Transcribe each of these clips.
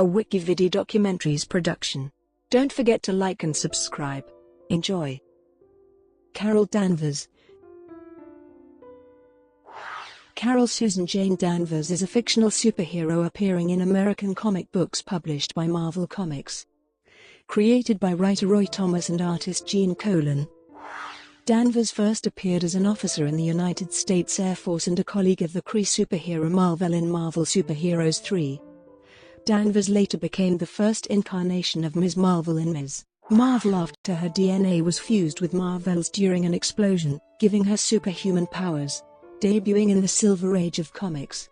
a WikiVidi documentaries production. Don't forget to like and subscribe. Enjoy. Carol Danvers. Carol Susan Jane Danvers is a fictional superhero appearing in American comic books published by Mar-Vell Comics. Created by writer Roy Thomas and artist Gene Colan. Danvers first appeared as an officer in the United States Air Force and a colleague of the Kree superhero Mar-Vell in Marvel Superheroes 3. Danvers later became the first incarnation of Ms. Marvel in Ms. Marvel after her DNA was fused with Mar-Vell's during an explosion, giving her superhuman powers. Debuting in the Silver Age of comics.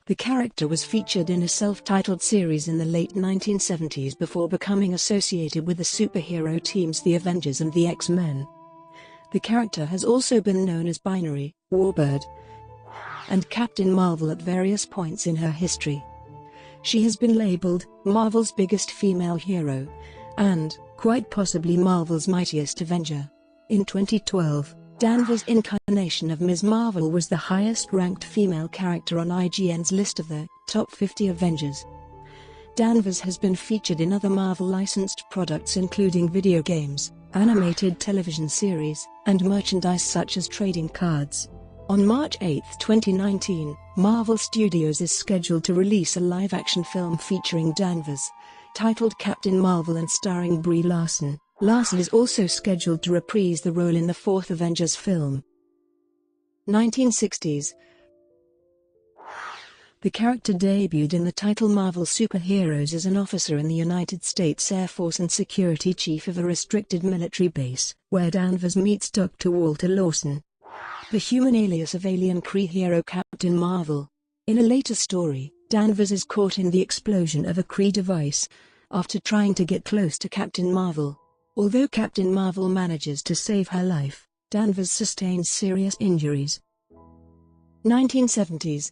The character was featured in a self-titled series in the late 1970s before becoming associated with the superhero teams the Avengers and the X-Men. The character has also been known as Binary, Warbird, and Captain Marvel at various points in her history. She has been labeled Marvel's biggest female hero, and, quite possibly Marvel's mightiest Avenger. In 2012, Danvers' incarnation of Ms. Marvel was the highest-ranked female character on IGN's list of the top 50 Avengers. Danvers has been featured in other Marvel-licensed products including video games, animated television series, and merchandise such as trading cards. On March 8, 2019, Marvel Studios is scheduled to release a live-action film featuring Danvers, titled Captain Marvel and starring Brie Larson. Larson is also scheduled to reprise the role in the fourth Avengers film. 1960s. The character debuted in the title Marvel Superheroes as an officer in the United States Air Force and security chief of a restricted military base, where Danvers meets Dr. Walter Lawson, the human alias of alien Kree hero Captain Marvel. In a later story, Danvers is caught in the explosion of a Kree device, after trying to get close to Captain Marvel. Although Captain Marvel manages to save her life, Danvers sustains serious injuries. 1970s.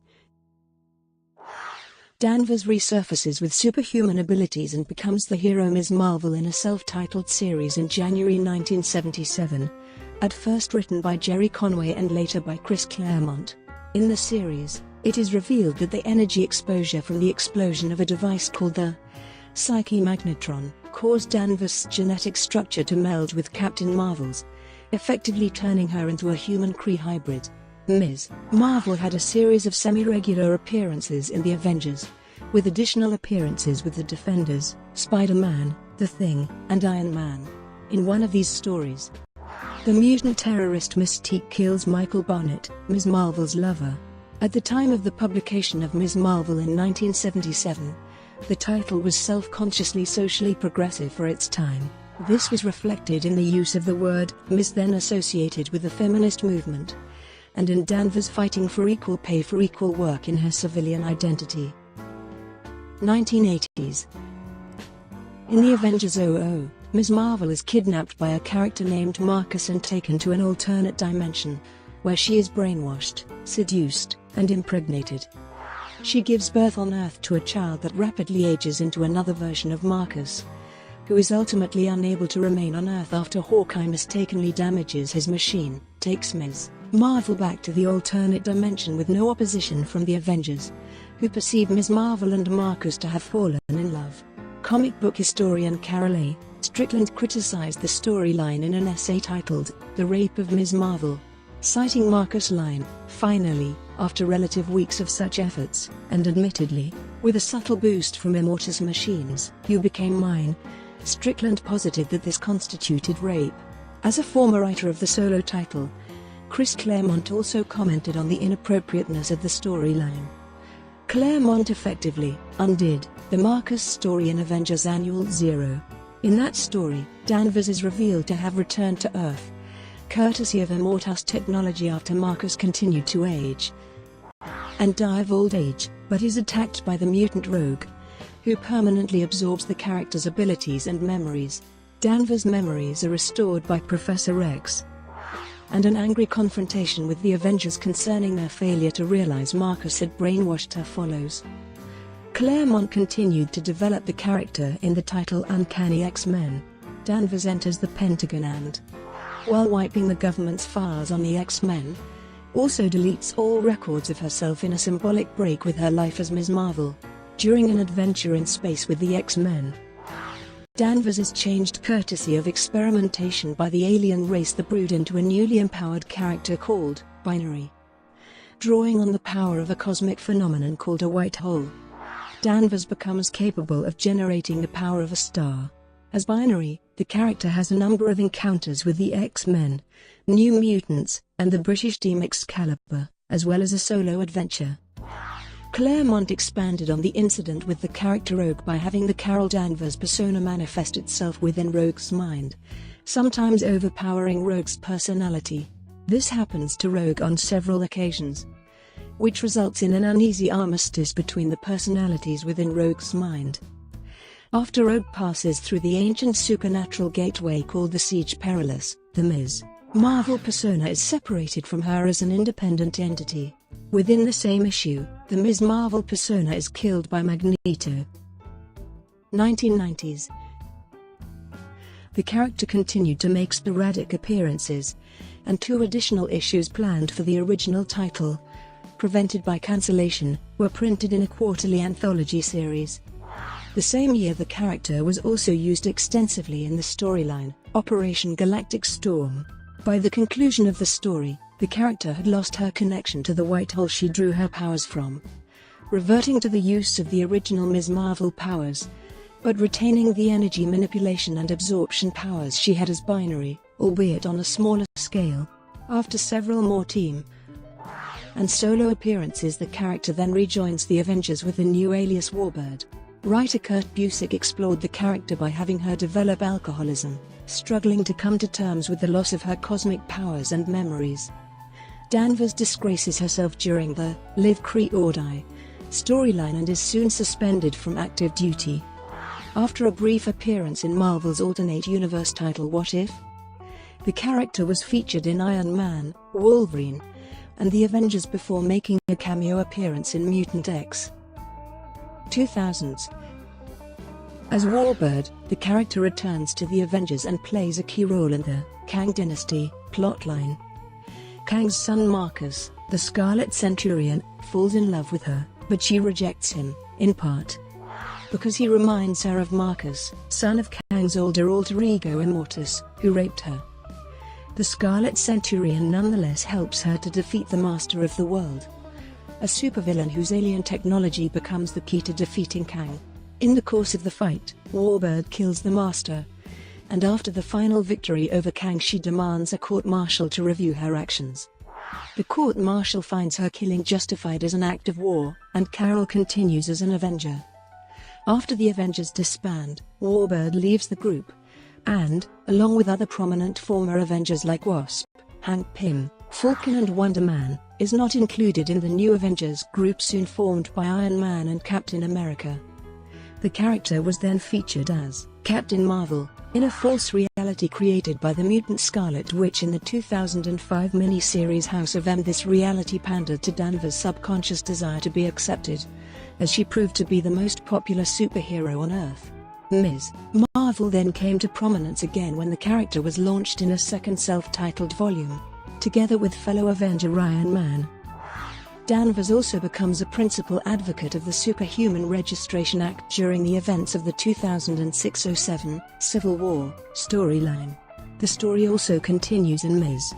Danvers resurfaces with superhuman abilities and becomes the hero Ms. Marvel in a self-titled series in January 1977, at first written by Gerry Conway and later by Chris Claremont. In the series, it is revealed that the energy exposure from the explosion of a device called the Psyche Magnetron caused Danvers' genetic structure to meld with Captain Marvel's, effectively turning her into a human Kree hybrid. Ms. Marvel had a series of semi-regular appearances in the Avengers, with additional appearances with the Defenders, Spider-Man, The Thing, and Iron Man. In one of these stories, the mutant terrorist Mystique kills Michael Barnett, Ms. Marvel's lover. At the time of the publication of Ms. Marvel in 1977, the title was self-consciously socially progressive for its time. This was reflected in the use of the word Ms. then associated with the feminist movement, and in Danvers fighting for equal pay for equal work in her civilian identity. 1980s. In the Avengers 00, Ms. Marvel is kidnapped by a character named Marcus and taken to an alternate dimension, where she is brainwashed, seduced, and impregnated. She gives birth on Earth to a child that rapidly ages into another version of Marcus, who is ultimately unable to remain on Earth after Hawkeye mistakenly damages his machine, takes Ms. Marvel back to the alternate dimension with no opposition from the Avengers, who perceive Ms. Marvel and Marcus to have fallen in love. Comic book historian Carol A. Strickland criticized the storyline in an essay titled, The Rape of Ms. Marvel, citing Marcus' line, "Finally, after relative weeks of such efforts, and admittedly, with a subtle boost from Immortus machines, you became mine." Strickland posited that this constituted rape. As a former writer of the solo title, Chris Claremont also commented on the inappropriateness of the storyline. Claremont effectively undid the Marcus story in Avengers Annual 0. In that story, Danvers is revealed to have returned to Earth, courtesy of Immortus technology after Marcus continued to age and die of old age, but is attacked by the mutant Rogue, who permanently absorbs the character's abilities and memories. Danvers' memories are restored by Professor X, and an angry confrontation with the Avengers concerning their failure to realize Marcus had brainwashed her follows. Claremont continued to develop the character in the title Uncanny X-Men. Danvers enters the Pentagon and, while wiping the government's files on the X-Men, also deletes all records of herself in a symbolic break with her life as Ms. Marvel. during an adventure in space with the X-Men. Danvers is changed courtesy of experimentation by the alien race the Brood into a newly empowered character called Binary. Drawing on the power of a cosmic phenomenon called a white hole, Danvers becomes capable of generating the power of a star. As Binary, the character has a number of encounters with the X-Men, New Mutants, and the British team Excalibur, as well as a solo adventure. Claremont expanded on the incident with the character Rogue by having the Carol Danvers persona manifest itself within Rogue's mind, sometimes overpowering Rogue's personality. This happens to Rogue on several occasions, which results in an uneasy armistice between the personalities within Rogue's mind. After Rogue passes through the ancient supernatural gateway called the Siege Perilous, the Ms. Marvel persona is separated from her as an independent entity. Within the same issue, the Ms. Marvel persona is killed by Magneto. 1990s. The character continued to make sporadic appearances, and 2 additional issues planned for the original title, prevented by cancellation, were printed in a quarterly anthology series. The same year the character was also used extensively in the storyline, Operation Galactic Storm. By the conclusion of the story, the character had lost her connection to the white hole she drew her powers from, reverting to the use of the original Ms. Marvel powers, but retaining the energy manipulation and absorption powers she had as Binary, albeit on a smaller scale. After several more team and solo appearances, the character then rejoins the Avengers with the new alias Warbird. Writer Kurt Busiek explored the character by having her develop alcoholism, struggling to come to terms with the loss of her cosmic powers and memories. Danvers disgraces herself during the Live Kree or Die storyline and is soon suspended from active duty. After a brief appearance in Marvel's alternate universe title What If?, the character was featured in Iron Man, Wolverine, and the Avengers before making a cameo appearance in Mutant X. 2000s. As Warbird, the character returns to the Avengers and plays a key role in the Kang Dynasty plotline. Kang's son Marcus, the Scarlet Centurion, falls in love with her, but she rejects him, in part because he reminds her of Marcus, son of Kang's older alter ego Immortus, who raped her. The Scarlet Centurion nonetheless helps her to defeat the Master of the World, a supervillain whose alien technology becomes the key to defeating Kang. In the course of the fight, Warbird kills the Master, and after the final victory over Kang she demands a court-martial to review her actions. The court-martial finds her killing justified as an act of war, and Carol continues as an Avenger. After the Avengers disband, Warbird leaves the group, and, along with other prominent former Avengers like Wasp, Hank Pym, Falcon and Wonder Man, is not included in the new Avengers group soon formed by Iron Man and Captain America. The character was then featured as Captain Marvel in a false reality created by the mutant Scarlet Witch in the 2005 miniseries House of M. This reality pandered to Danvers' subconscious desire to be accepted, as she proved to be the most popular superhero on Earth. Ms. Marvel then came to prominence again when the character was launched in a second self-titled volume, together with fellow Avenger Iron Man. Danvers also becomes a principal advocate of the Superhuman Registration Act during the events of the 2006-07 Civil War storyline. The story also continues in Ms.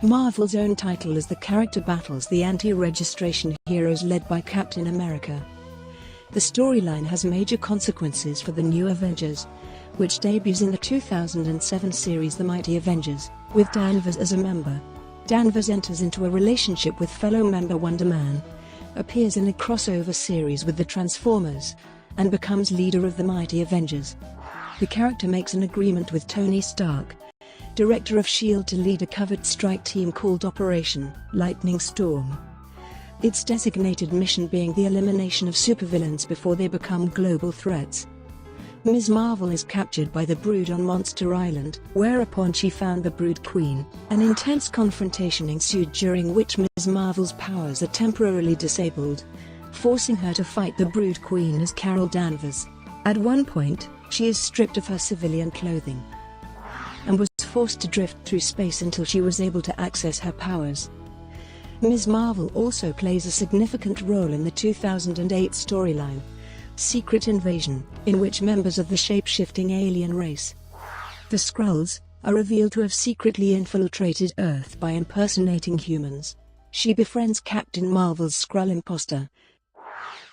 Marvel's own title as the character battles the anti-registration heroes led by Captain America. The storyline has major consequences for the new Avengers, which debuts in the 2007 series The Mighty Avengers, with Danvers as a member. Danvers enters into a relationship with fellow member Wonder Man, appears in a crossover series with the Transformers, and becomes leader of the Mighty Avengers. The character makes an agreement with Tony Stark, director of S.H.I.E.L.D., to lead a covert strike team called Operation Lightning Storm. Its designated mission being the elimination of supervillains before they become global threats. Ms. Marvel is captured by the Brood on Monster Island, whereupon she found the Brood Queen. An intense confrontation ensued during which Ms. Marvel's powers are temporarily disabled, forcing her to fight the Brood Queen as Carol Danvers. At one point, she is stripped of her civilian clothing and was forced to drift through space until she was able to access her powers. Ms. Marvel also plays a significant role in the 2008 storyline, Secret Invasion, in which members of the shape-shifting alien race, the Skrulls, are revealed to have secretly infiltrated Earth by impersonating humans. She befriends Captain Marvel's Skrull imposter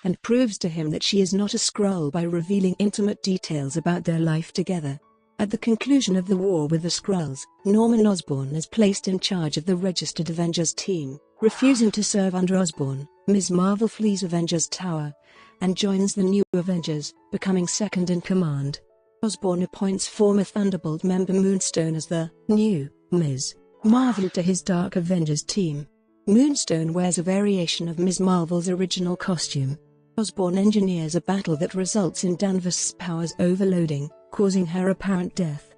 and proves to him that she is not a Skrull by revealing intimate details about their life together. At the conclusion of the war with the Skrulls, Norman Osborn is placed in charge of the registered Avengers team. Refusing to serve under Osborn, Ms. Marvel flees Avengers Tower and joins the new Avengers, becoming second in command. Osborn appoints former Thunderbolt member Moonstone as the new Ms. Marvel to his Dark Avengers team. Moonstone wears a variation of Ms. Marvel's original costume. Osborn engineers a battle that results in Danvers' powers overloading, causing her apparent death.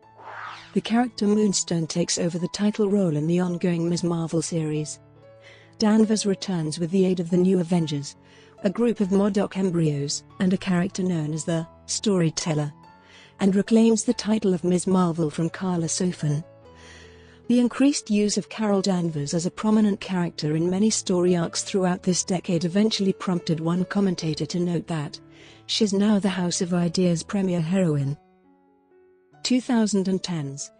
The character Moonstone takes over the title role in the ongoing Ms. Marvel series. Danvers returns with the aid of the new Avengers, a group of MODOK embryos, and a character known as the Storyteller, and reclaims the title of Ms. Marvel from Carla Sofan. The increased use of Carol Danvers as a prominent character in many story arcs throughout this decade eventually prompted one commentator to note that she's now the House of Ideas' premier heroine. 2010s.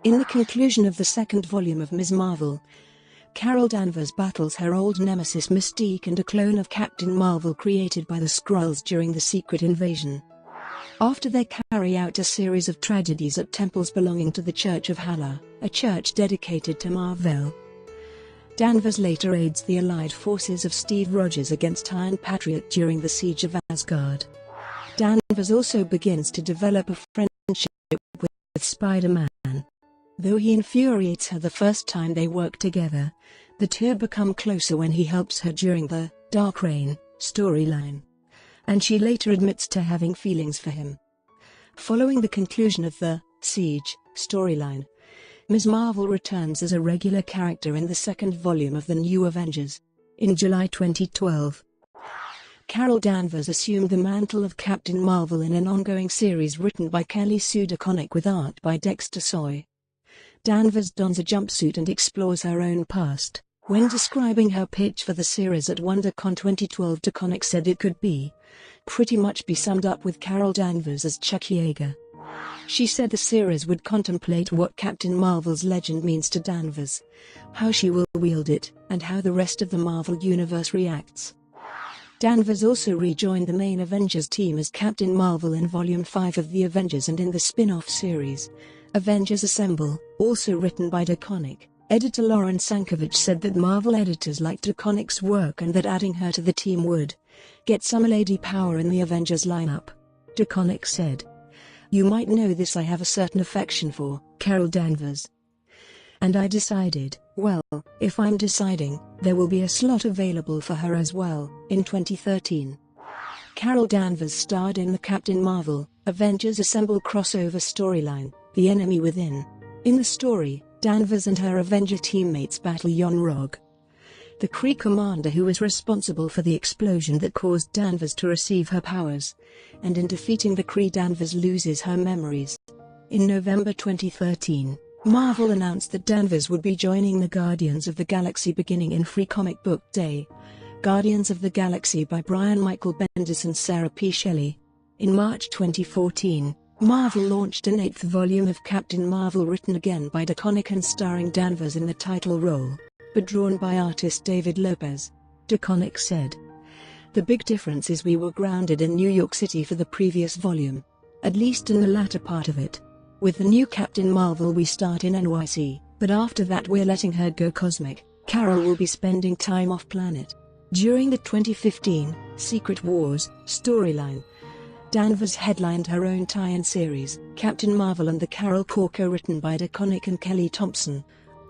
In the conclusion of the second volume of Ms. Marvel, Carol Danvers battles her old nemesis Mystique and a clone of Captain Marvel created by the Skrulls during the Secret Invasion. After they carry out a series of tragedies at temples belonging to the Church of Hala, a church dedicated to Mar-Vell, Danvers later aids the allied forces of Steve Rogers against Iron Patriot during the Siege of Asgard. Danvers also begins to develop a friendship with Spider-Man. Though he infuriates her the first time they work together, the two become closer when he helps her during the Dark Reign storyline, and she later admits to having feelings for him. Following the conclusion of the Siege storyline, Ms. Marvel returns as a regular character in the second volume of the New Avengers. In July 2012, Carol Danvers assumed the mantle of Captain Marvel in an ongoing series written by Kelly Sue DeConnick with art by Dexter Soy. Danvers dons a jumpsuit and explores her own past. When describing her pitch for the series at WonderCon 2012, DeConnick said it could pretty much be summed up with Carol Danvers as Chuck Yeager. She said the series would contemplate what Captain Marvel's legend means to Danvers, how she will wield it, and how the rest of the Marvel Universe reacts. Danvers also rejoined the main Avengers team as Captain Marvel in Volume 5 of The Avengers and in the spin-off series, Avengers Assemble, also written by DeConnick. Editor Lauren Sankovic said that Marvel editors liked DeConnick's work and that adding her to the team would get some Lady Power in the Avengers lineup. DeConnick said, "You might know this, I have a certain affection for Carol Danvers. And I decided, well, if I'm deciding, there will be a slot available for her as well." In 2013, Carol Danvers starred in the Captain Marvel, Avengers Assemble crossover storyline, The Enemy Within. In the story, Danvers and her Avenger teammates battle Yon-Rogg, the Kree commander who was responsible for the explosion that caused Danvers to receive her powers, and in defeating the Kree, Danvers loses her memories. In November 2013, Marvel announced that Danvers would be joining the Guardians of the Galaxy beginning in Free Comic Book Day, Guardians of the Galaxy by Brian Michael Bendis and Sarah P. Shelley. In March 2014, Marvel launched an 8th volume of Captain Marvel written again by DeConnick and starring Danvers in the title role, but drawn by artist David Lopez. DeConnick said, "The big difference is we were grounded in New York City for the previous volume, at least in the latter part of it. With the new Captain Marvel we start in NYC, but after that we're letting her go cosmic. Carol will be spending time off-planet." During the 2015 Secret Wars storyline, Danvers headlined her own tie-in series, Captain Marvel and the Carol Corps, co-written by DeConnick and Kelly Thompson,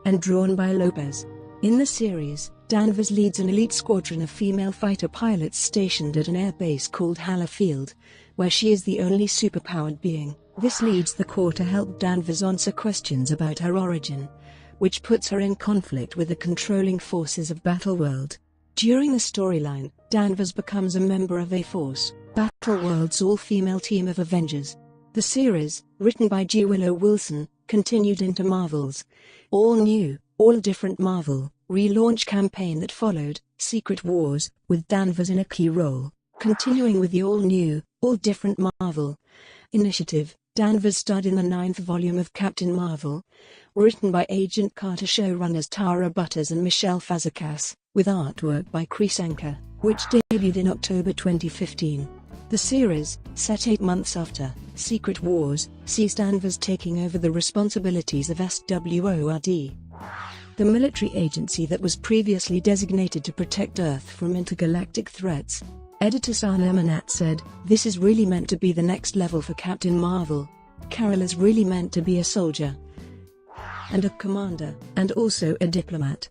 and drawn by Lopez. In the series, Danvers leads an elite squadron of female fighter pilots stationed at an air base called Hala Field, where she is the only superpowered being. This leads the Corps to help Danvers answer questions about her origin, which puts her in conflict with the controlling forces of Battleworld. During the storyline, Danvers becomes a member of A-Force, Battleworld's all-female team of Avengers. The series, written by G. Willow Wilson, continued into Marvel's all-new, all-different Marvel, relaunch campaign that followed, Secret Wars, with Danvers in a key role. Continuing with the all-new, all-different Mar-Vell initiative, Danvers starred in the 9th volume of Captain Marvel, written by Agent Carter showrunners Tara Butters and Michelle Fazekas, with artwork by Kree, which debuted in October 2015. The series, set 8 months after Secret Wars, sees Danvers taking over the responsibilities of SWORD, the military agency that was previously designated to protect Earth from intergalactic threats. Editor Sana Amanat said, "This is really meant to be the next level for Captain Marvel. Carol is really meant to be a soldier and a commander, and also a diplomat.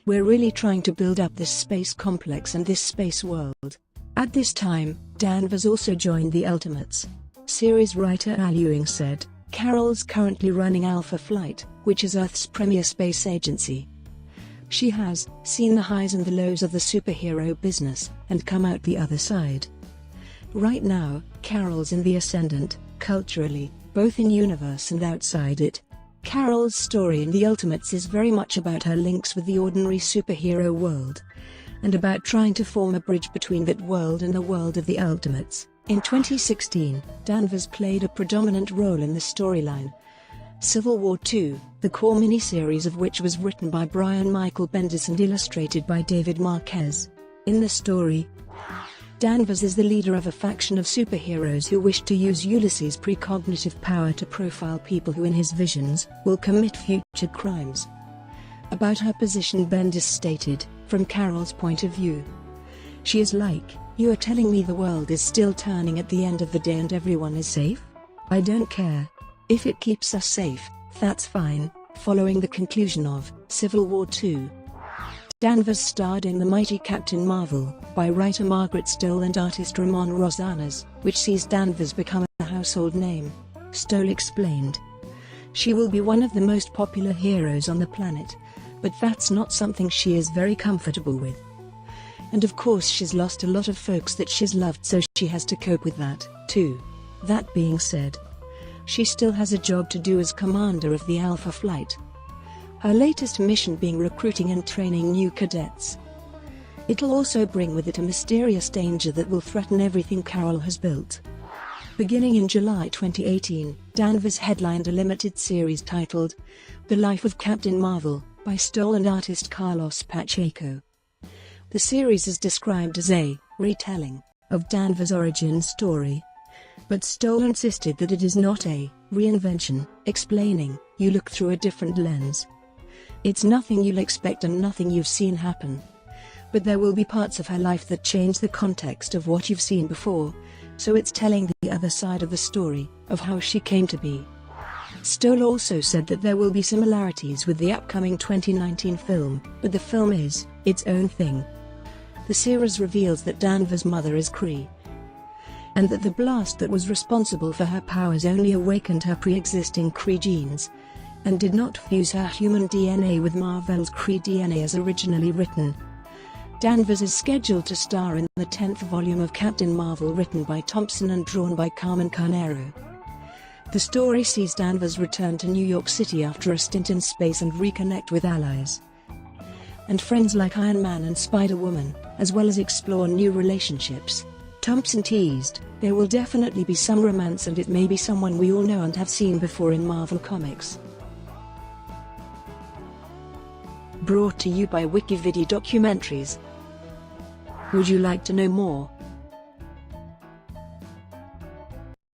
We're really trying to build up this space complex and this space world." At this time, Danvers also joined the Ultimates. Series writer Al Ewing said, "Carol's currently running Alpha Flight, which is Earth's premier space agency. She has seen the highs and the lows of the superhero business, and come out the other side. Right now, Carol's in the ascendant, culturally, both in universe and outside it. Carol's story in the Ultimates is very much about her links with the ordinary superhero world, and about trying to form a bridge between that world and the world of the Ultimates." In 2016, Danvers played a predominant role in the storyline Civil War II, the core miniseries of which was written by Brian Michael Bendis and illustrated by David Marquez. In the story, Danvers is the leader of a faction of superheroes who wish to use Ulysses' precognitive power to profile people who in his visions will commit future crimes. About her position, Bendis stated, "From Carol's point of view, she is like, you are telling me the world is still turning at the end of the day and everyone is safe? I don't care. If it keeps us safe, that's fine." Following the conclusion of Civil War II, Danvers starred in The Mighty Captain Marvel, by writer Margaret Stoll and artist Ramon Rosanas, which sees Danvers become a household name. Stoll explained, "She will be one of the most popular heroes on the planet, but that's not something she is very comfortable with. And of course she's lost a lot of folks that she's loved, so she has to cope with that, too. That being said, she still has a job to do as commander of the Alpha Flight. Her latest mission being recruiting and training new cadets. It'll also bring with it a mysterious danger that will threaten everything Carol has built." Beginning in July 2018, Danvers headlined a limited series titled The Life of Captain Marvel, by Stoll and artist Carlos Pacheco. The series is described as a retelling of Danvers' origin story, but Stoll insisted that it is not a reinvention, explaining, "You look through a different lens. It's nothing you'll expect and nothing you've seen happen. But there will be parts of her life that change the context of what you've seen before, so it's telling the other side of the story, of how she came to be." Stoll also said that there will be similarities with the upcoming 2019 film, but the film is its own thing. The series reveals that Danvers' mother is Kree, and that the blast that was responsible for her powers only awakened her pre-existing Kree genes, and did not fuse her human DNA with Mar-Vell's Kree DNA as originally written. Danvers is scheduled to star in the 10th volume of Captain Marvel, written by Thompson and drawn by Carmen Carnero. The story sees Danvers return to New York City after a stint in space and reconnect with allies and friends like Iron Man and Spider-Woman, as well as explore new relationships. Thompson teased, "There will definitely be some romance and it may be someone we all know and have seen before in Marvel Comics." Brought to you by WikiVidi Documentaries. Would you like to know more?